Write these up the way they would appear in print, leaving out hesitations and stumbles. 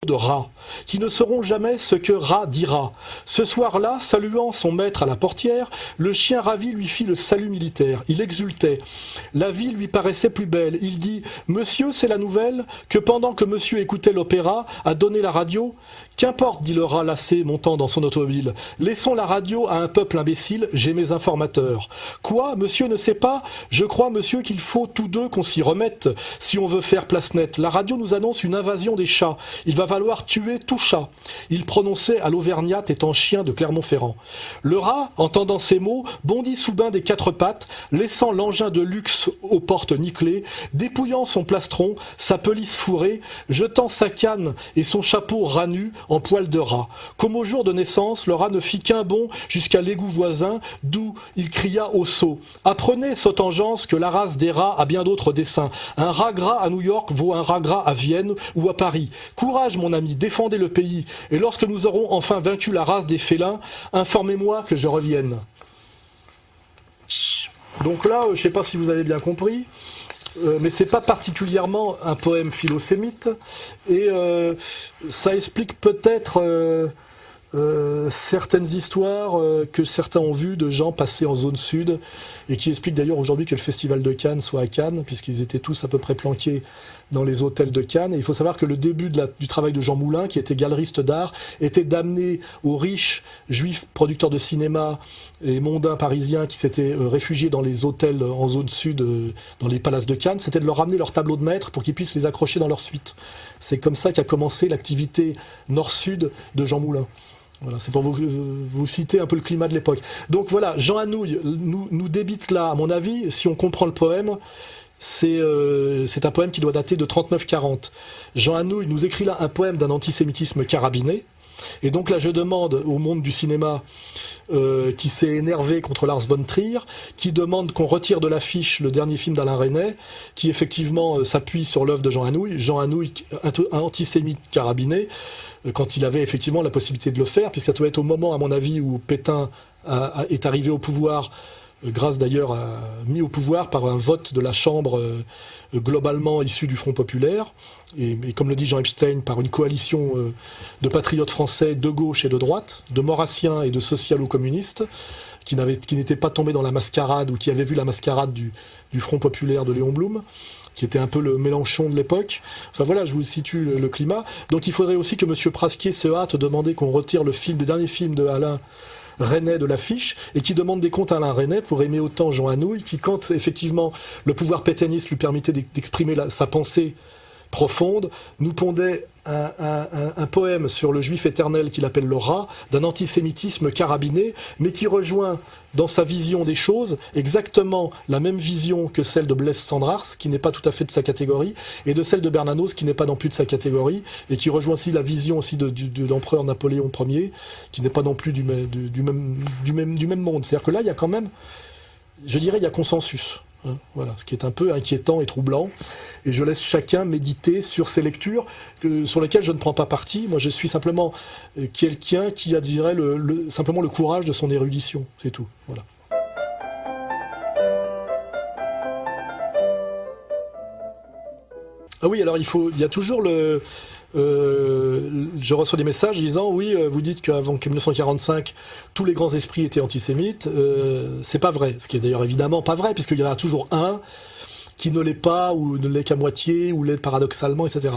de Ra, qui ne sauront jamais ce que Ra dira. Ce soir-là, saluant son maître à la portière, le chien ravi lui fit le salut militaire. Il exultait. La vie lui paraissait plus belle. Il dit « Monsieur, c'est la nouvelle que pendant que monsieur écoutait l'opéra, a donné la radio ?» « Qu'importe, dit le rat lassé, montant dans son automobile. « Laissons la radio à un peuple imbécile, j'ai mes informateurs. »« Quoi, monsieur ne sait pas ? Je crois, monsieur, qu'il faut tous deux qu'on s'y remette, si on veut faire place nette. La radio nous annonce une invasion des chats. Il va falloir tuer tout chat. » Il prononçait à l'Auvergnate étant chien de Clermont-Ferrand. Le rat, entendant ces mots, bondit sous bain des quatre pattes, laissant l'engin de luxe aux portes nickelées, dépouillant son plastron, sa pelisse fourrée, jetant sa canne et son chapeau ras nu en poil de rat. Comme au jour de naissance, le rat ne fit qu'un bond jusqu'à l'égout voisin, d'où il cria au sot. Apprenez, sotte engeance, que la race des rats a bien d'autres desseins. Un rat gras à New York vaut un rat gras à Vienne ou à Paris. Courage, mon ami, défendez le pays. Et lorsque nous aurons enfin vaincu la race des félins, informez-moi que je revienne. Donc là, je ne sais pas si vous avez bien compris, mais c'est pas particulièrement un poème philosémite, et ça explique peut-être certaines histoires que certains ont vues de gens passés en zone sud, et qui expliquent d'ailleurs aujourd'hui que le festival de Cannes soit à Cannes, puisqu'ils étaient tous à peu près planqués dans les hôtels de Cannes. Et il faut savoir que le début du travail de Jean Moulin, qui était galeriste d'art, était d'amener aux riches juifs producteurs de cinéma et mondains parisiens qui s'étaient réfugiés dans les hôtels en zone sud, dans les palaces de Cannes, c'était de leur ramener leurs tableaux de maître pour qu'ils puissent les accrocher dans leur suite. C'est comme ça qu'a commencé l'activité nord-sud de Jean Moulin. Voilà, c'est pour vous citer un peu le climat de l'époque. Donc voilà, Jean Anouilh nous débite là, à mon avis, si on comprend le poème, c'est un poème qui doit dater de 39-40. Jean Anouilh nous écrit là un poème d'un antisémitisme carabiné. Et donc là, je demande au monde du cinéma qui s'est énervé contre Lars von Trier, qui demande qu'on retire de l'affiche le dernier film d'Alain Resnais, qui effectivement s'appuie sur l'œuvre de Jean Anouilh. Jean Anouilh, un antisémite carabiné, quand il avait effectivement la possibilité de le faire, puisque ça doit être au moment, à mon avis, où Pétain est arrivé au pouvoir, grâce d'ailleurs mis au pouvoir par un vote de la Chambre globalement issu du Front populaire, et comme le dit Jean Epstein, par une coalition de patriotes français de gauche et de droite, de maurassiens et de socialo-communistes, qui n'étaient pas tombés dans la mascarade, ou qui avaient vu la mascarade du Front populaire de Léon Blum, qui était un peu le Mélenchon de l'époque. Enfin voilà, je vous situe le climat. Donc il faudrait aussi que M. Prasquier se hâte de demander qu'on retire le dernier film de Alain Resnais de l'affiche, et qui demande des comptes à Alain Resnais pour aimer autant Jean Anouilh, qui, quand effectivement le pouvoir pétainiste lui permettait d'exprimer sa pensée profonde, nous pondait un poème sur le juif éternel qu'il appelle le rat, d'un antisémitisme carabiné, mais qui rejoint dans sa vision des choses exactement la même vision que celle de Blaise Cendrars, qui n'est pas tout à fait de sa catégorie, et de celle de Bernanos, qui n'est pas non plus de sa catégorie, et qui rejoint aussi la vision aussi de l'empereur Napoléon Ier, qui n'est pas non plus du même monde. C'est-à-dire que là, il y a quand même, je dirais, il y a consensus. Voilà, ce qui est un peu inquiétant et troublant. Et je laisse chacun méditer sur ces lectures sur lesquelles je ne prends pas parti. Moi, je suis simplement quelqu'un qui a, je dirais, simplement le courage de son érudition. C'est tout. Voilà. Ah oui, alors il y a toujours je reçois des messages disant oui, vous dites qu'avant 1945 tous les grands esprits étaient antisémites. C'est pas vrai, ce qui est d'ailleurs évidemment pas vrai, puisqu'il y en a toujours un qui ne l'est pas, ou ne l'est qu'à moitié, ou l'est paradoxalement, etc.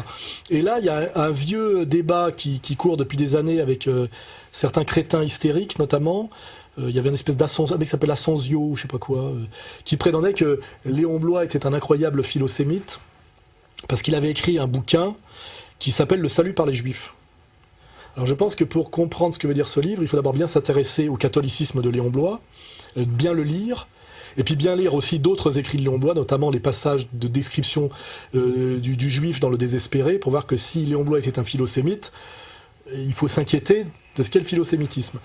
Et là, il y a un vieux débat qui court depuis des années avec certains crétins hystériques notamment. Il y avait une espèce d'ascension, un mec qui s'appelle Asensio, ou je sais pas quoi, qui prétendait que Léon Bloy était un incroyable philosémite parce qu'il avait écrit un bouquin qui s'appelle « Le salut par les Juifs ». Alors je pense que pour comprendre ce que veut dire ce livre, il faut d'abord bien s'intéresser au catholicisme de Léon Bloy, bien le lire, et puis bien lire aussi d'autres écrits de Léon Bloy, notamment les passages de description du juif dans le désespéré, pour voir que si Léon Bloy était un philosémite, il faut s'inquiéter de ce qu'est le philosémitisme.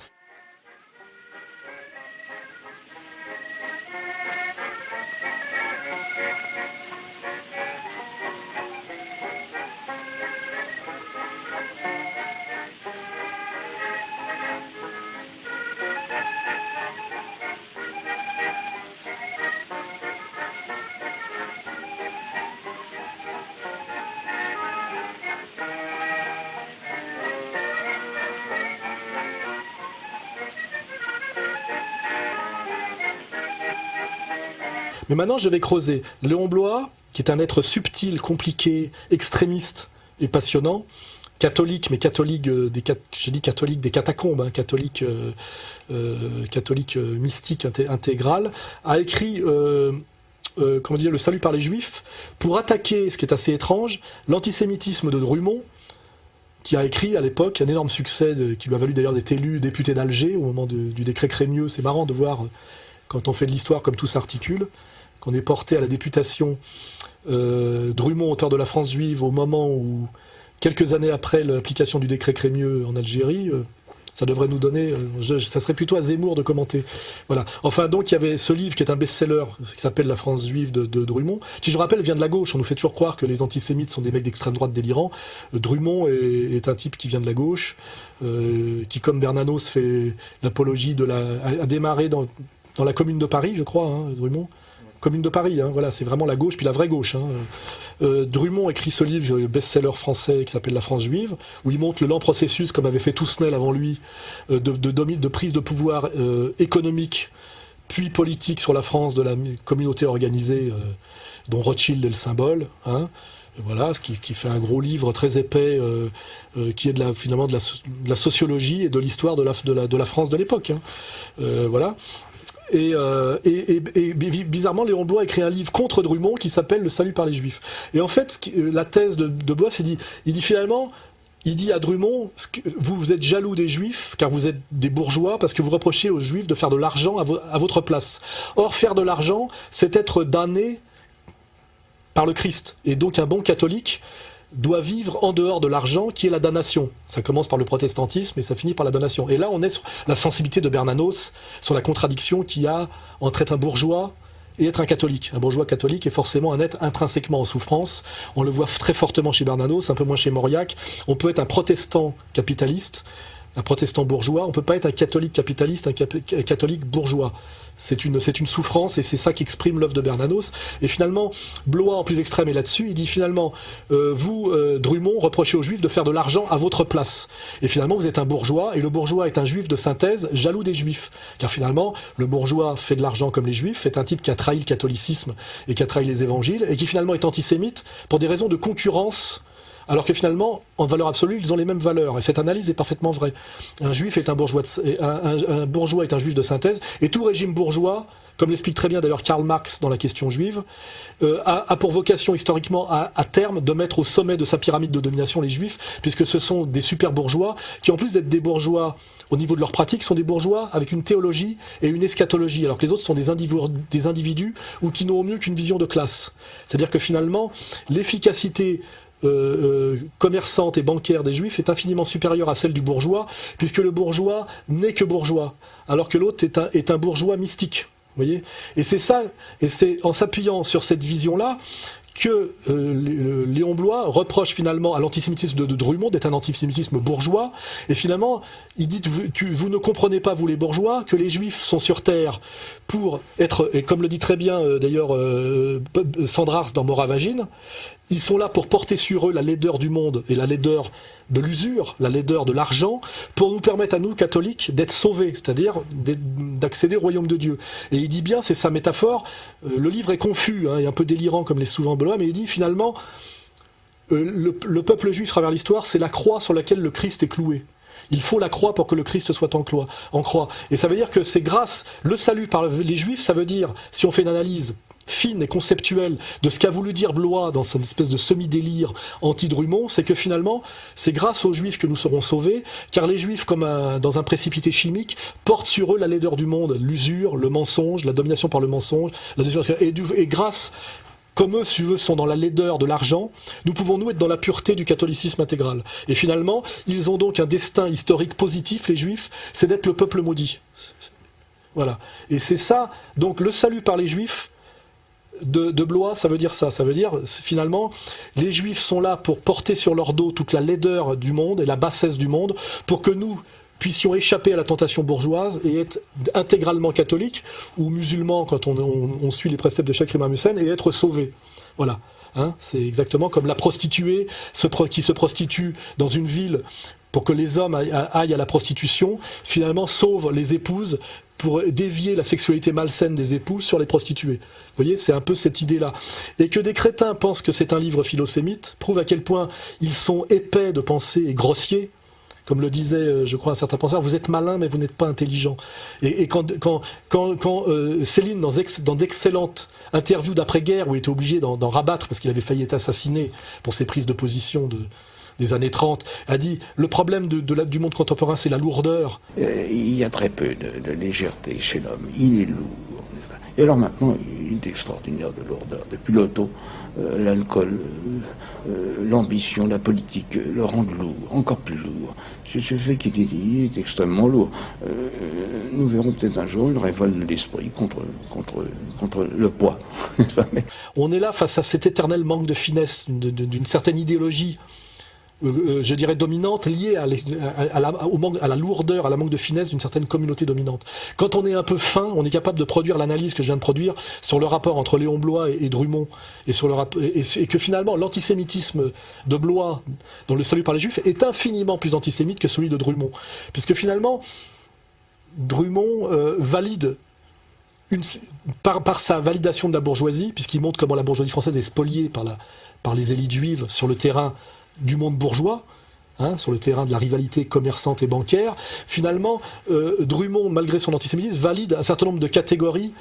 Mais maintenant, je vais creuser. Léon Bloy, qui est un être subtil, compliqué, extrémiste et passionnant, catholique, mais catholique j'ai dit catholique des catacombes, hein, catholique mystique intégral, a écrit comment dire, Le salut par les Juifs pour attaquer, ce qui est assez étrange, l'antisémitisme de Drummond, qui a écrit à l'époque un énorme succès, qui lui a valu d'ailleurs d'être élu député d'Alger au moment du décret Crémieux. C'est marrant de voir, quand on fait de l'histoire, comme tout s'articule, qu'on est porté à la députation Drummond, auteur de La France juive, au moment où, quelques années après l'application du décret Crémieux en Algérie, ça devrait nous donner... ça serait plutôt à Zemmour de commenter. Voilà. Enfin, donc, il y avait ce livre qui est un best-seller, qui s'appelle La France juive de Drummond, qui, je rappelle, vient de la gauche. On nous fait toujours croire que les antisémites sont des mecs d'extrême droite délirants. Drummond est un type qui vient de la gauche, qui, comme Bernanos, fait l'apologie a démarré dans la Commune de Paris, je crois, hein, Drummond. Commune de Paris, hein, voilà, c'est vraiment la gauche, puis la vraie gauche. Hein. Drummond écrit ce livre best-seller français qui s'appelle La France juive, où il montre le lent processus, comme avait fait Toussenel avant lui, de prise de pouvoir économique, puis politique sur la France de la communauté organisée, dont Rothschild est le symbole. Hein. Voilà, qui fait un gros livre très épais, qui est finalement de la sociologie et de l'histoire de la France de l'époque. Hein. Voilà. Et bizarrement, Léon Bloy a écrit un livre contre Drummond qui s'appelle Le salut par les Juifs. Et en fait, la thèse de Bloy, il dit finalement, il dit à Drummond, vous êtes jaloux des Juifs, car vous êtes des bourgeois, parce que vous reprochez aux Juifs de faire de l'argent à votre place. Or, faire de l'argent, c'est être damné par le Christ. Et donc, un bon catholique doit vivre en dehors de l'argent qui est la damnation. Ça commence par le protestantisme et ça finit par la damnation. Et là, on est sur la sensibilité de Bernanos, sur la contradiction qu'il y a entre être un bourgeois et être un catholique. Un bourgeois catholique est forcément un être intrinsèquement en souffrance. On le voit très fortement chez Bernanos, un peu moins chez Mauriac. On peut être un protestant capitaliste, un protestant bourgeois. On ne peut pas être un catholique capitaliste, un catholique bourgeois. C'est une souffrance et c'est ça qui exprime l'œuvre de Bernanos. Et finalement, Bloy, en plus extrême, est là-dessus. Il dit finalement, vous, Drummond, reprochez aux Juifs de faire de l'argent à votre place. Et finalement, vous êtes un bourgeois, et le bourgeois est un juif de synthèse, jaloux des Juifs. Car finalement, le bourgeois fait de l'argent comme les Juifs, est un type qui a trahi le catholicisme et qui a trahi les évangiles, et qui finalement est antisémite pour des raisons de concurrence. Alors que finalement, en valeur absolue, ils ont les mêmes valeurs. Et cette analyse est parfaitement vraie. Un juif est un bourgeois, un bourgeois est un juif de synthèse, et tout régime bourgeois, comme l'explique très bien d'ailleurs Karl Marx dans La question juive, a pour vocation historiquement à terme de mettre au sommet de sa pyramide de domination les juifs, puisque ce sont des super bourgeois qui, en plus d'être des bourgeois au niveau de leur pratique, sont des bourgeois avec une théologie et une eschatologie, alors que les autres sont des individus ou qui n'ont au mieux qu'une vision de classe. C'est-à-dire que finalement, l'efficacité commerçante et bancaire des Juifs est infiniment supérieure à celle du bourgeois, puisque le bourgeois n'est que bourgeois, alors que l'autre est un bourgeois mystique. Vous voyez ? Et c'est ça, et c'est en s'appuyant sur cette vision-là que Léon Bloy reproche finalement à l'antisémitisme de Drummond d'être un antisémitisme bourgeois, et finalement il dit vous ne comprenez pas, vous les bourgeois, que les Juifs sont sur terre pour être, et comme le dit très bien d'ailleurs Sandrars dans Moravagine, ils sont là pour porter sur eux la laideur du monde et la laideur de l'usure, la laideur de l'argent, pour nous permettre à nous, catholiques, d'être sauvés, c'est-à-dire d'accéder au royaume de Dieu. Et il dit bien, c'est sa métaphore, le livre est confus et un peu délirant comme l'est souvent Bloy, mais il dit finalement, le peuple juif à travers l'histoire, c'est la croix sur laquelle le Christ est cloué. Il faut la croix pour que le Christ soit en croix. Et ça veut dire que c'est grâce, le salut par les Juifs, ça veut dire, si on fait une analyse fine et conceptuelle de ce qu'a voulu dire Bloy dans son espèce de semi-délire anti-Drummond, c'est que finalement, c'est grâce aux Juifs que nous serons sauvés, car les Juifs, comme dans un précipité chimique, portent sur eux la laideur du monde, l'usure, le mensonge, la domination par le mensonge, et grâce, comme eux, si eux, sont dans la laideur de l'argent, nous pouvons nous être dans la pureté du catholicisme intégral. Et finalement, ils ont donc un destin historique positif, les Juifs, c'est d'être le peuple maudit. Voilà. Et c'est ça, donc le salut par les Juifs, de Bloy, ça veut dire ça. Ça veut dire, finalement, les Juifs sont là pour porter sur leur dos toute la laideur du monde et la bassesse du monde, pour que nous puissions échapper à la tentation bourgeoise et être intégralement catholiques, ou musulmans quand on suit les préceptes de Cheikh Imam Hussein, et être sauvés. Voilà. Hein, c'est exactement comme la prostituée qui se prostitue dans une ville pour que les hommes aillent à la prostitution, finalement sauve les épouses pour dévier la sexualité malsaine des épouses sur les prostituées. Vous voyez, c'est un peu cette idée-là. Et que des crétins pensent que c'est un livre philosémite prouve à quel point ils sont épais de pensée et grossiers. Comme le disait, je crois, un certain penseur, vous êtes malin, mais vous n'êtes pas intelligent. Et quand Céline, dans d'excellentes interviews d'après-guerre, où il était obligé d'en rabattre, parce qu'il avait failli être assassiné pour ses prises de position des années 30, a dit « Le problème du monde contemporain, c'est la lourdeur. » Il y a très peu de légèreté chez l'homme. Il est lourd. Et alors maintenant, il est extraordinaire de lourdeur. Depuis l'auto, l'alcool, l'ambition, la politique le rendent lourd, encore plus lourd. C'est ce fait qu'il est extrêmement lourd. Nous verrons peut-être un jour une révolte de l'esprit contre le poids. On est là face à cet éternel manque de finesse, d'une certaine idéologie, je dirais dominante, liée à la lourdeur, à la manque de finesse d'une certaine communauté dominante. Quand on est un peu fin, on est capable de produire l'analyse que je viens de produire sur le rapport entre Léon Bloy et Drummond, et que finalement l'antisémitisme de Bloy, dans Le Salut par les Juifs, est infiniment plus antisémite que celui de Drummond. Puisque finalement, Drummond valide par sa validation de la bourgeoisie, puisqu'il montre comment la bourgeoisie française est spoliée par les élites juives sur le terrain du monde bourgeois, hein, sur le terrain de la rivalité commerçante et bancaire. Finalement, Drummond, malgré son antisémitisme, valide un certain nombre de catégories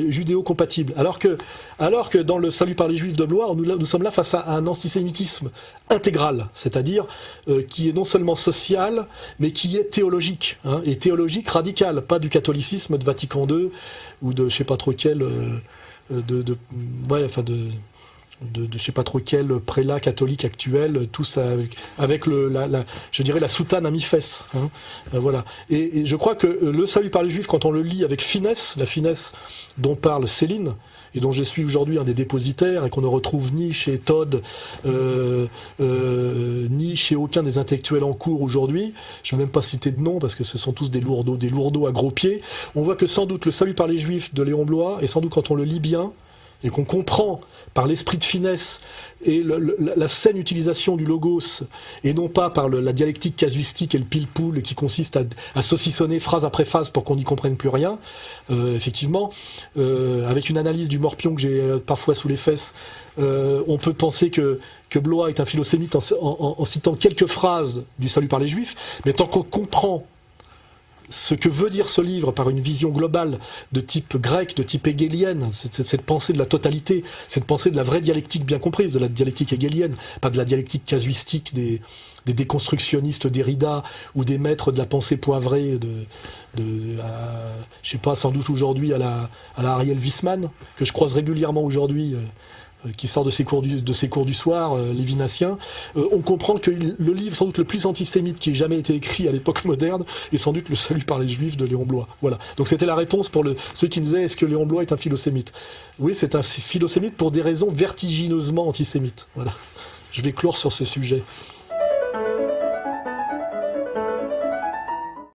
judéo-compatibles. Alors que dans Le Salut par les Juifs de Bloy, nous sommes là face à un antisémitisme intégral, c'est-à-dire qui est non seulement social, mais qui est théologique, hein, et théologique radical, pas du catholicisme de Vatican II, ou de je sais pas trop quel... de je sais pas trop quel prélat catholique actuel, tous avec je dirais la soutane à mi-fesse, hein, voilà. Et je crois que Le Salut par les Juifs, quand on le lit avec finesse, la finesse dont parle Céline, et dont je suis aujourd'hui un des dépositaires, et qu'on ne retrouve ni chez Todd, ni chez aucun des intellectuels en cours aujourd'hui, je ne vais même pas citer de nom, parce que ce sont tous des lourdeaux à gros pieds, on voit que sans doute Le Salut par les Juifs de Léon Bloy, et sans doute quand on le lit bien, et qu'on comprend par l'esprit de finesse et la saine utilisation du logos, et non pas par la dialectique casuistique et le pile-poule qui consiste à saucissonner phrase après phrase pour qu'on n'y comprenne plus rien, effectivement, avec une analyse du morpion que j'ai parfois sous les fesses, on peut penser que Bloy est un philosémite en citant quelques phrases du Salut par les Juifs, mais tant qu'on comprend ce que veut dire ce livre par une vision globale de type grec, de type hegélienne, cette pensée de la totalité, cette pensée de la vraie dialectique bien comprise, de la dialectique hegélienne, pas de la dialectique casuistique des déconstructionnistes Derrida ou des maîtres de la pensée poivrée je sais pas, sans doute aujourd'hui à la Ariel Wiesmann, que je croise régulièrement aujourd'hui, qui sort de ses cours du soir, lévinassien, on comprend que le livre sans doute le plus antisémite qui ait jamais été écrit à l'époque moderne est sans doute Le Salut par les Juifs de Léon Bloy. Voilà. Donc c'était la réponse pour ceux qui me disaient est-ce que Léon Bloy est un philosémite ? Oui, c'est un philosémite pour des raisons vertigineusement antisémites. Voilà. Je vais clore sur ce sujet.